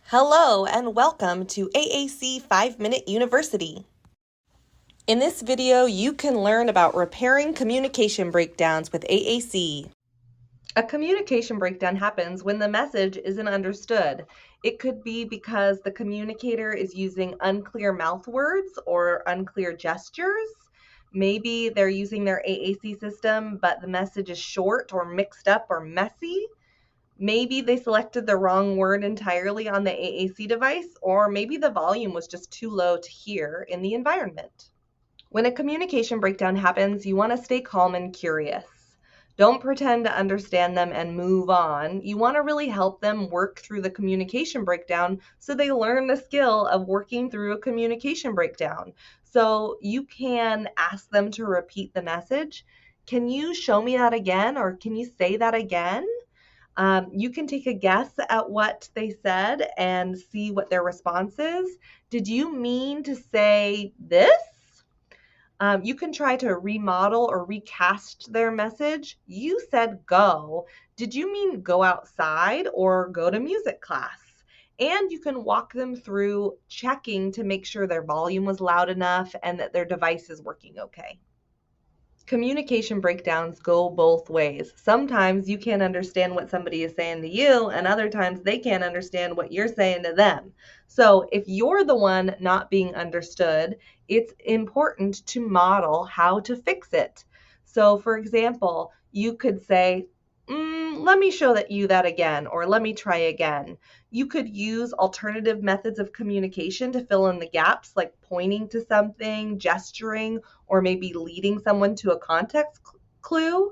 Hello and welcome to AAC 5-Minute University. In this video, you can learn about repairing communication breakdowns with AAC. A communication breakdown happens when the message isn't understood. It could be because the communicator is using unclear mouth words or unclear gestures. Maybe they're using their AAC system, but the message is short or mixed up or messy. Maybe they selected the wrong word entirely on the AAC device, or maybe the volume was just too low to hear in the environment. When a communication breakdown happens, you want to stay calm and curious. Don't pretend to understand them and move on. You want to really help them work through the communication breakdown so they learn the skill of working through a communication breakdown. So you can ask them to repeat the message. Can you show me that again? Or can you say that again? You can take a guess at what they said and see what their response is. Did you mean to say this? You can try to remodel or recast their message. You said go. Did you mean go outside or go to music class? And you can walk them through checking to make sure their volume was loud enough and that their device is working okay. Communication breakdowns go both ways. Sometimes you can't understand what somebody is saying to you, and other times they can't understand what you're saying to them. So if you're the one not being understood, it's important to model how to fix it. So for example, you could say, let me show you that again, or let me try again. You could use alternative methods of communication to fill in the gaps, like pointing to something, gesturing, or maybe leading someone to a context clue.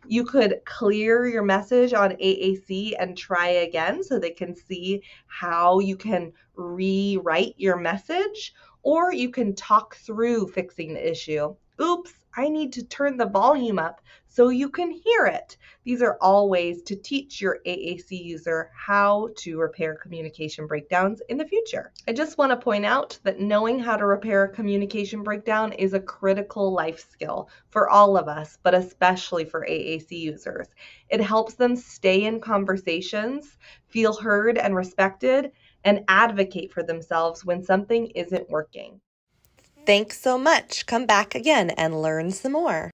You could clear your message on AAC and try again so they can see how you can rewrite your message, or you can talk through fixing the issue. Oops, I need to turn the volume up so you can hear it. These are all ways to teach your AAC user how to repair communication breakdowns in the future. I just want to point out that knowing how to repair a communication breakdown is a critical life skill for all of us, but especially for AAC users. It helps them stay in conversations, feel heard and respected, and advocate for themselves when something isn't working. Thanks so much. Come back again and learn some more.